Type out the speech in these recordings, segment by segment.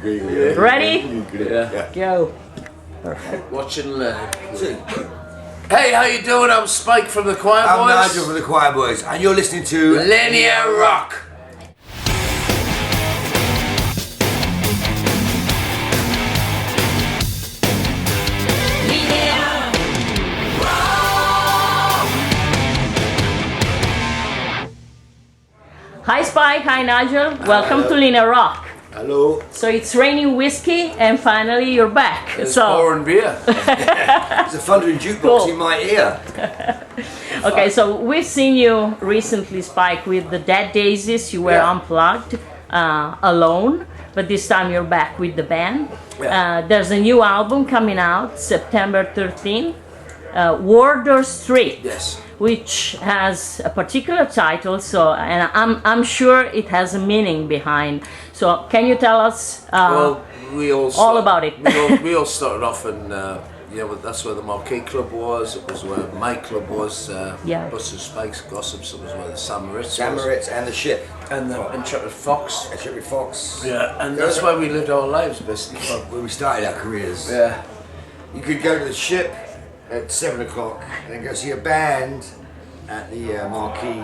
Ready? Yeah. Go. Watch and learn. Hey, how you doing? I'm Spike from the Quireboys. I'm Nigel from the Quireboys, and you're listening to LINEA ROCK. Hi Spike, hi Nigel. Welcome to LINEA ROCK. Hello. So it's raining whiskey and finally you're back. It's pouring beer. There's a thundering jukebox Cool. in my ear. Okay, so we've seen you recently, Spike, with the Dead Daisies. You were unplugged, alone, but this time you're back with the band. There's a new album coming out September 13th, Wardour Street. Yes. Which has a particular title, so and I'm sure it has a meaning behind. So can you tell us Well, we all about it? we all started off in, that's where the Marquee Club was. It was where my club was. Buster Spikes, Gossips. It was where the Samaritz was. And the Ship. And the Intrepid Fox. Intrepid Fox. Yeah, and that's where we lived our lives, basically. Where we started our careers. Yeah. You could go to the Ship at 7 o'clock and then go see a band at the Marquee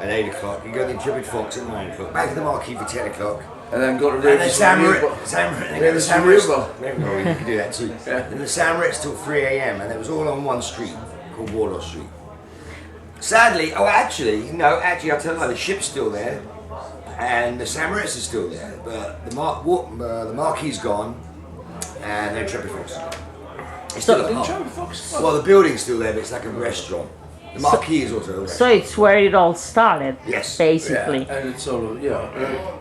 at 8 o'clock. You go to the Intrepid Fox at 9 o'clock. Back to the Marquee for 10 o'clock. And then go to And then Samaritz. Maybe You could do that too. Yeah. And the Samaritz till 3 a.m. and it was all on one street called Wardour Street. Sadly, actually I'll tell you, the Ship's still there and the Samaritz is still there, but the Marquee's gone and the Intrepid Fox is gone. It's still a pub. Well, the building's still there, but it's like a restaurant. The Marquee is also a restaurant. So it's where it all started, Yes. basically. Yeah, and it's all,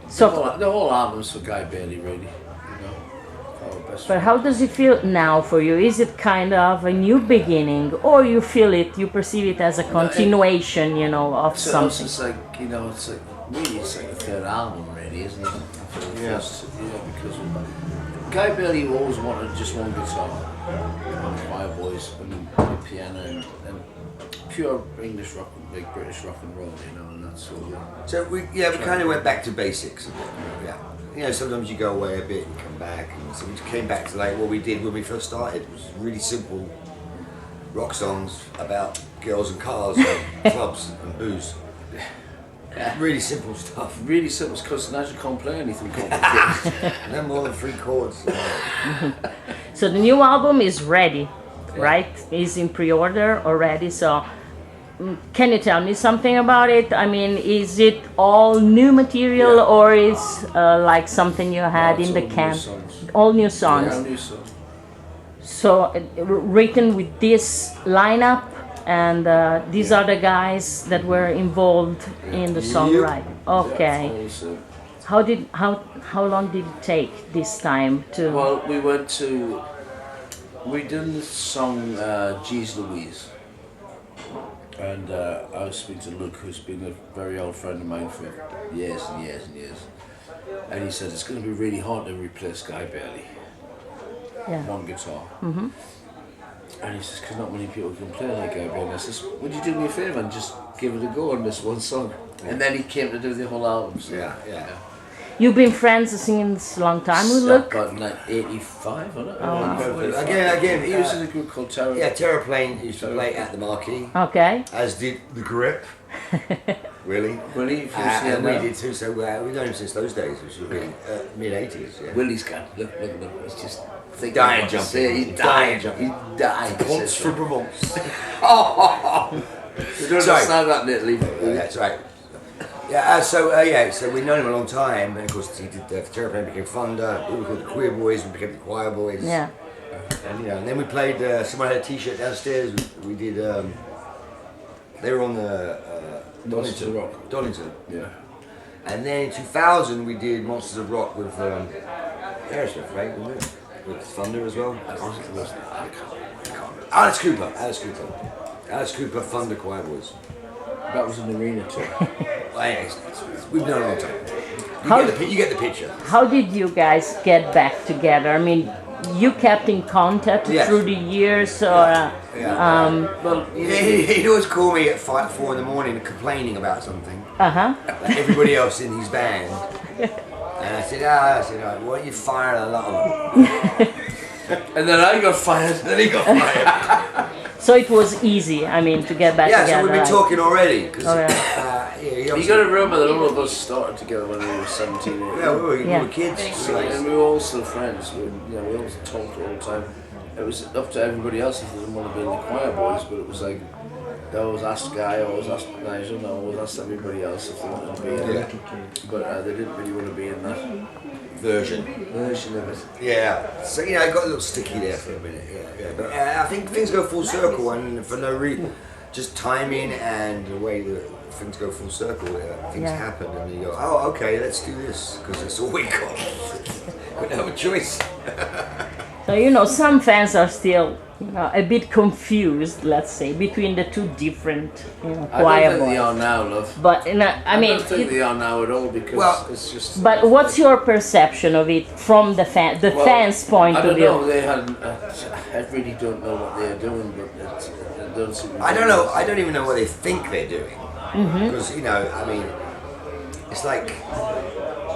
So, the whole album's for Guy Bailey, really. but how does it feel now for you? Is it kind of a new beginning, or you feel it, you perceive it as a continuation, of something? It's like, it's like the third album, really, isn't it? Because Guy Bailey always wanted just one guitar, and Quireboys, and a piano, and pure English rock, big British rock and roll, and that's all. So we kind of went back to basics a bit. Yeah. Sometimes you go away a bit and come back, and so we came back to like what we did when we first started. It was really simple rock songs about girls and cars and clubs and booze. Really simple stuff. Really simple, because Nigel can't play anything complicated. No more than 3 chords. So the new album is ready, right? It's in pre-order already, so can you tell me something about it? I mean, is it all new material or is like something you had in the can? All new songs. Yeah, new songs. So written with this lineup, and these are the guys that were involved in the songwriting. Okay. How long did it take this time to? Well, we did the song Geez Louise, and I was speaking to Luke, who's been a very old friend of mine for years and years and years, and he said it's going to be really hard to replace Guy Bailey. One guitar. Mm-hmm. And he says, because not many people can play like Guy Bailey. I says, would you do me a favour and just give it a go on this one song? And then he came to do the whole album. So, You've been friends since a long time with Luke? About 85, wasn't it? Again, he was in a group called Terror. Yeah, Terraplane used to play at the Marquee. Okay. As did the Grip. Willie, and we did too. So we've known him since those days, which was really mid-80s. Yeah. Willie's gone. Look, he's just dying jumping. He's dying jumping. He's dying. Once for Provence. You don't understand that, Natalie. That's right. Yeah, so we've known him a long time, and of course he did Terraplane became Thunder. We were called the Quireboys, we became the Quireboys. Yeah. And then we played. Someone had a T-shirt downstairs. We did. They were on the Donington. Yeah. And then in 2000 we did Monsters of Rock with Aerosmith, right? Wasn't it? With Thunder as well. Alice Cooper, Thunder Quireboys. That was an arena too. We've known a long time. You get the picture. How did you guys get back together? I mean, you kept in contact through the years, or he'd always call me at 4 in the morning complaining about something. Like everybody else in his band. And I said, why are you firing a lot of them? And then I got fired. Then he got fired. So it was easy, I mean, to get back Yeah, together. so we've been right? talking already. Cause, You got to remember that all of us started together when we were 17. 18. Yeah, we were kids. And we were all still friends. We all talked all the time. It was up to everybody else if they didn't want to be in the Quireboys, but it was like, they always asked Guy, always asked Nigel, and I always asked everybody else if they wanted to be in it. But they didn't really want to be in that version of it. Yeah, so it got a little sticky there for a minute. Yeah. But I think things go full circle, and for no reason, just timing and the way that things go full circle, things happen, and you go, oh, okay, let's do this because it's all we got. We don't have a choice. So some fans are still a bit confused, let's say, between the two different choir I don't think they boys. are now, love. But I don't think they are now at all because it's just. But what's your perception of it from the fans' point of view? I don't know. They hadn't. I really don't know what they're doing, but it don't seem. I don't know. I don't even know what they think they're doing because I mean, it's like.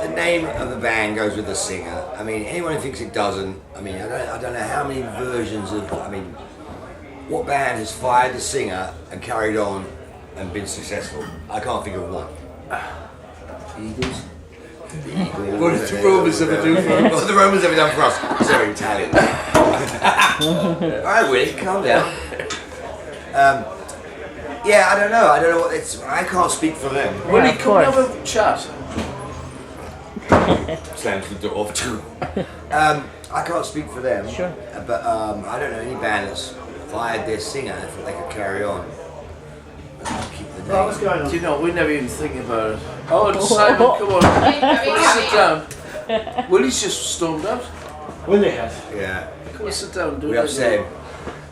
The name of the band goes with the singer. I mean, anyone who thinks it doesn't, I mean, I don't know how many versions of, what band has fired the singer and carried on and been successful? I can't think of one. Eagles. What did the Romans ever do for us? What have the Romans ever done for us? They're Italian. Alright, Willie, calm down. I don't know. I don't know what it's. I can't speak for them. Willie, come and have a chat. Slams the door off too. I can't speak for them. Sure. But I don't know any band that's fired their singer and thought they could carry on. Keep the name. What's going on? Do you know, we never even think about it. Oh, it's Simon, come on. Sit down. Willie's just stormed out. Willie has. Yeah. Come on, sit down. We upset him.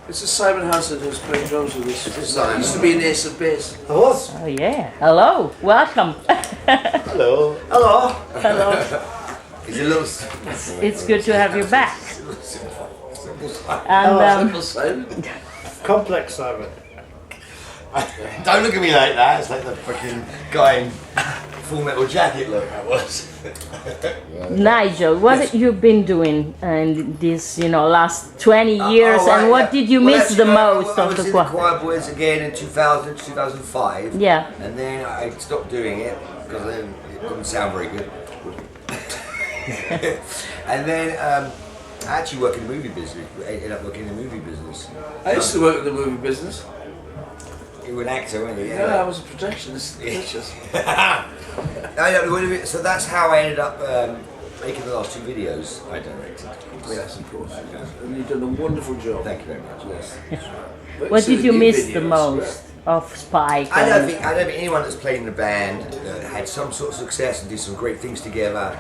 This is Simon Hanson who's playing drums with us. He used to be an ace of bass. I was. Oh yeah. Hello. Welcome. Hello. Hello. Hello. He's a little. It's good to have you back. Simple Simon. Complex Simon. Don't look at me like that. It's like the fucking guy in Full Metal Jacket look that was. Nigel, what have you been doing in this, last 20 years, and what did you miss the most I of was the in choir? the Quireboys again in 2000, 2005. Yeah. And then I stopped doing it because it didn't sound very good. And then I actually work in the movie business. I ended up working in the movie business. I used to work in the movie business. You were an actor, weren't you? Yeah, I was a projectionist. Pictures. So that's how I ended up making the last two videos I directed. Yes, of course. And you've done a wonderful job. Thank you very much. Yes. What did you miss the videos, most of Spike? I don't think anyone that's played in a band that had some sort of success and did some great things together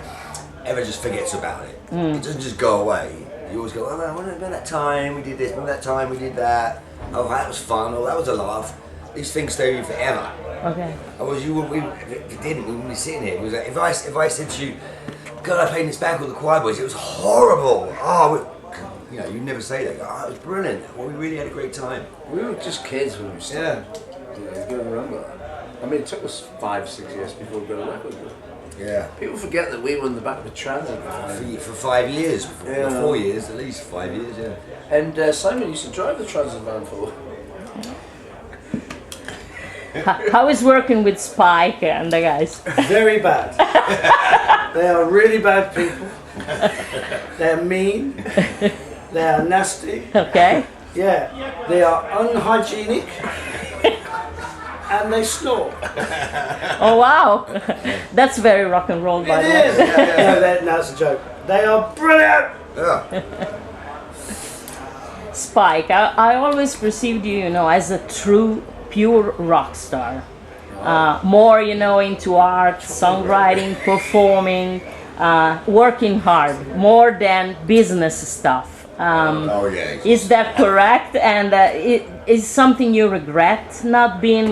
ever just forgets about it. It doesn't just go away. You always go, oh man, remember that time we did this, remember that time we did that. Oh, that was fun, oh, that was a laugh. These things stay with you forever. Okay. Otherwise, we wouldn't be sitting here. It was like, if I said to you, God, I played in this band called the Quireboys, it was horrible. Oh, you'd never say that. Oh, it was brilliant. Well, we really had a great time. We were just kids when we started. Yeah. You got to remember that. I mean, it took us 5-6 years before we got a record. Yeah. People forget that we were in the back of a transit. For 5 years, for 4 years, at least 5 years, yeah. And Simon used to drive the transit van for. How is working with Spike and the guys? Very bad. They are really bad people. They're mean. They are nasty. Okay. Yeah. They are unhygienic. And they snore. Oh wow, that's very rock and roll, by the way. It is. No, that's a joke. They are brilliant. Yeah. Spike, I always perceived you, as a true, pure rock star. More, into art, songwriting, performing, working hard, more than business stuff. Is that correct? And is something you regret not being,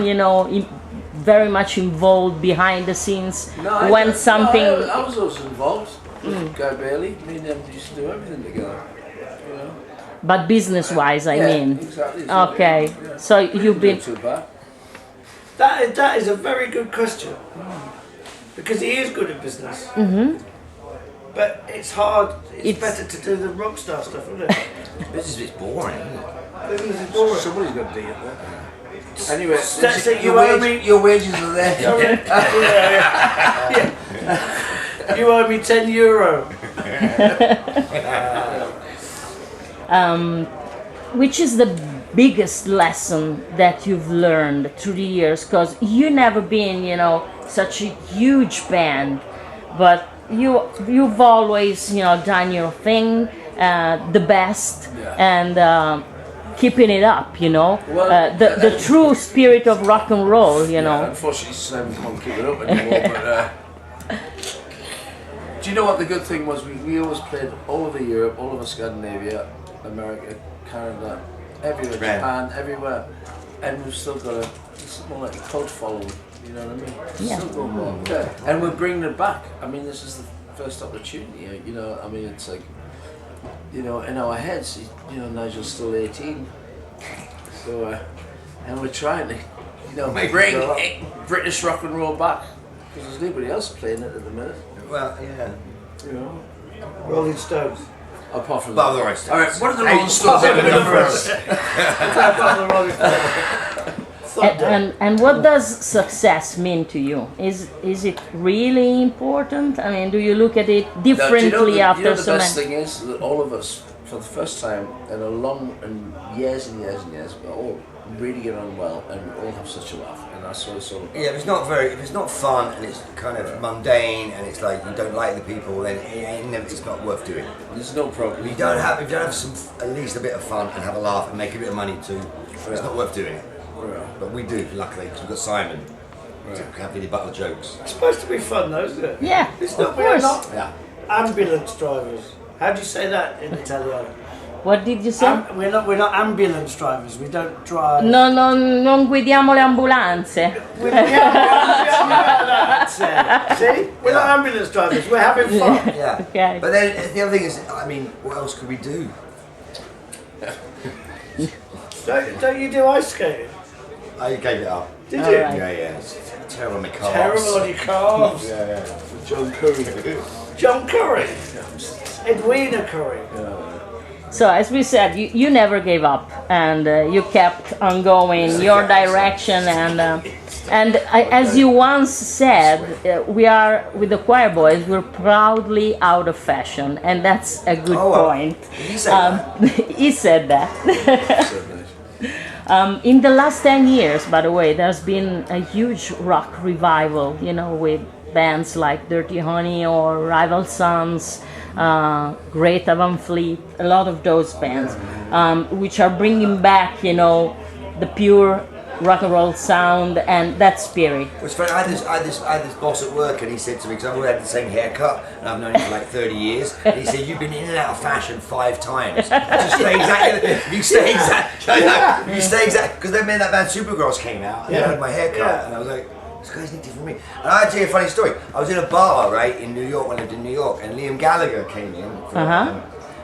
very much involved behind the scenes when something? No, I was also involved with Guy Bailey. Me and them used to do everything together. But business-wise, I mean. Exactly. Okay, Yeah. so you've been. Too bad. That is a very good question. Because he is good at business. But it's hard. It's better to do the rock star stuff, isn't it? This is a bit boring, isn't it? Business is boring. Somebody's got to do it. Anyway, So you owe me. your wages are there. You owe me €10. Which is the biggest lesson that you've learned through the years? Because you never been, you know, such a huge band, but you've always, you know, done your thing, the best, and keeping it up, you know. Well, the true spirit of rock and roll, you know. Unfortunately, Slim can't keep it up anymore. But do you know what the good thing was? We always played all over Europe, all over Scandinavia, America, Canada, everywhere, Japan, everywhere, and we've still got it's more like a cult following. You know what I mean? Yeah. Still going on. And we're bringing it back. I mean, this is the first opportunity. You know, I mean, it's like, you know, in our heads, you know, Nigel's still 18, so and we're trying to, you know, bring British rock and roll back, because there's nobody else playing it at the minute. Well, yeah. You know, Rolling Stones. apart from Above the Rolling Stones. All right, what are the Rolling Stones ever done for us? And what does success mean to you? Is it really important? I mean, do you look at it differently after so many? The best thing is that all of us, for the first time in a long and years, we're all really get on well, and we all have such a laugh, and that's what it's all about. Yeah, if it's not fun and it's kind of mundane and it's like you don't like the people, then it's not worth doing. There's no problem. If you don't have some, at least a bit of fun and have a laugh and make a bit of money too, it's not worth doing it. But we do, luckily, because we've got Simon to happily buckle jokes. It's supposed to be fun, though, isn't it? Yeah, It's not. of We're course. not ambulance drivers. How do you say that in Italiano? What did you say? We're not ambulance drivers. We don't drive. No, non guidiamo le ambulanze. We don't See, we're not ambulance drivers. We're having fun. Yeah. Okay. But then the other thing is, I mean, what else could we do? Don't you do ice skating? I gave it up. Did All you? right. Yeah. It's terrible on my calves. Terrible on your calves. Yeah. John Curry. John Curry. Edwina Curry. So as we said, you never gave up, and you kept on going your direction, and as you once said, we are with the Quireboys. We're proudly out of fashion, and that's a good point. He said that. He said that. In the last 10 years, by the way, there's been a huge rock revival, you know, with bands like Dirty Honey or Rival Sons, Greta Van Fleet, a lot of those bands, which are bringing back, you know, the pure rock and roll sound and that spirit. It was funny. I had this boss at work, and he said to me, because I've always had the same haircut, and I've known him for like 30 years. And he said, "You've been in and out of fashion 5 times. Just stay exactly. You stay exact. Because then when that band Supergrass came out, and I had my haircut, and I was like, this guy's not different from me. And I'll tell you a funny story. I was in a bar, right, in New York, when I lived in New York, and Liam Gallagher came in for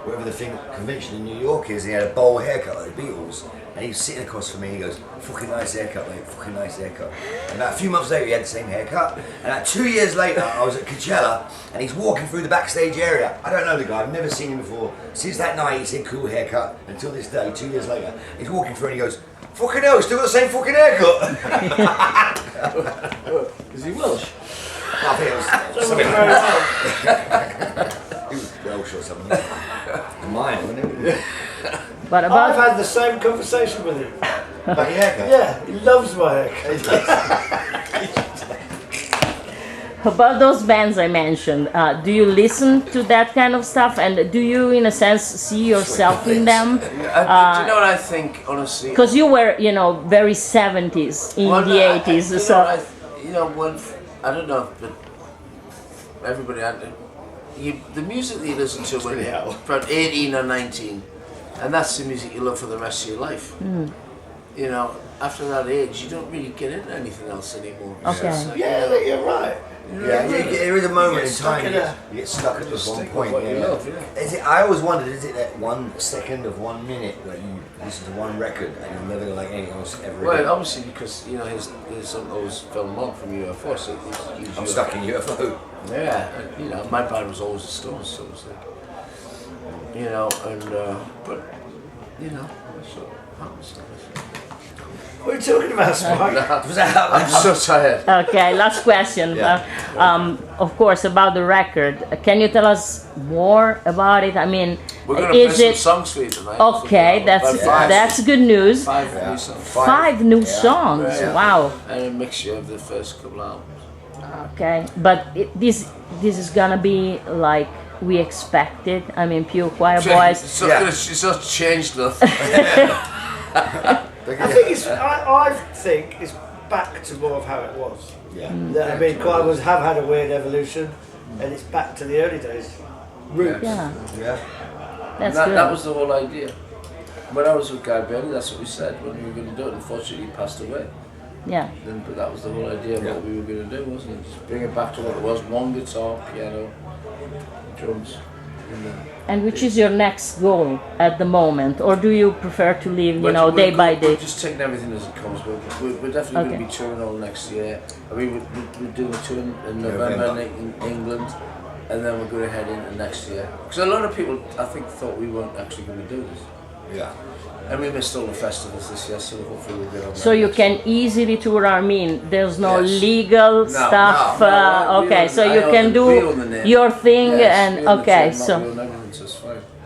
whatever the convention in New York is, and he had a bowl haircut like the Beatles. And he was sitting across from me, and he goes, "Fucking nice haircut, mate, fucking nice haircut." And about a few months later, he had the same haircut. And about 2 years later, I was at Coachella, and he's walking through the backstage area. I don't know the guy, I've never seen him before. Since that night, he said, "Cool haircut." Until this day, 2 years later, he's walking through and he goes, "Fucking hell, still got the same fucking haircut." Is he Welsh? I think it was something like that. He was Welsh or something. Mine, wasn't it? But I've had the same conversation with him. About your haircut? Yeah, he loves my haircut. about those bands I mentioned, do you listen to that kind of stuff, and do you, in a sense, see yourself in them? Do you know what I think, honestly? Because you were, you know, very 70s in the 80s, so... I don't know, but everybody had the music that you listen to when you're about 18 or 19, and that's the music you love for the rest of your life. You know, after that age, you don't really get into anything else anymore. Okay. So, yeah, you're right. Yeah, there is a moment in time you get stuck at this one point. I always wondered, is it that 1 second of 1 minute where you listen to one record and you're never gonna like anything else ever again? Well, obviously because his uncle was Phil Mogg from UFO, so he's I'm stuck in UFO. Yeah, you know, my band was always the Stones, so it's like, you know, and but you know, that's what happens. What are you talking about, Spike? I'm so tired. Okay, last question. Yeah. Of course, about the record. Can you tell us more about it? I mean, We're going to play is some it songs for you tonight. okay? That's good news. Five new songs. Five new songs. Yeah. Wow. And a mixture of the first couple albums. Okay, but this is gonna be like we expected. I mean, pure Quireboys. It's not changed nothing. I think it's back to more of how it was. Yeah. I mean, Quireboys have had a weird evolution, and it's back to the early days. Roots. Yeah, Yeah. that's that, good. that was the whole idea. When I was with Guy Bailey, that's what we said when we were going to do it. Unfortunately, he passed away. Yeah. But that was the whole idea of what we were going to do, wasn't it? Just bring it back to what it was: one guitar, piano, drums. And which is your next goal at the moment, or do you prefer to live, day by day? We're just taking everything as it comes. We're definitely going to be touring all next year. I mean, we're doing a tour in November in England, and then we're going to head into next year. Because a lot of people, I think, thought we weren't actually going to do this. Yeah. And we missed all the festivals this year, so hopefully we'll get on that. So you next can easily tour. I mean, there's no Yes. legal stuff. Okay, so you can do your thing, and okay, so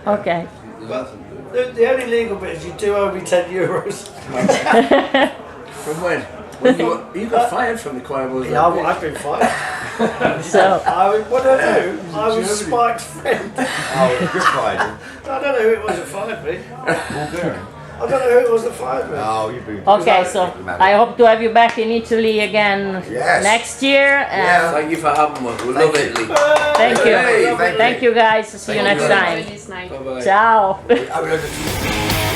okay. The only legal bit is you do owe me €10. From when? You got fired from the Quireboys. Yeah, I've been fired. So What did I do? I was Spike's friend. Oh, good fight. I don't know who it was that fired me. Bulgarian. I don't know who it was that fired me. Oh, you've been. okay, so I hope to have you back in Italy again Yes. next year. And Yeah. Thank you for having me. We love Italy. thank you, Hey, thank you. thank you guys. See you next you. time. Really nice. Bye bye. Ciao. I mean,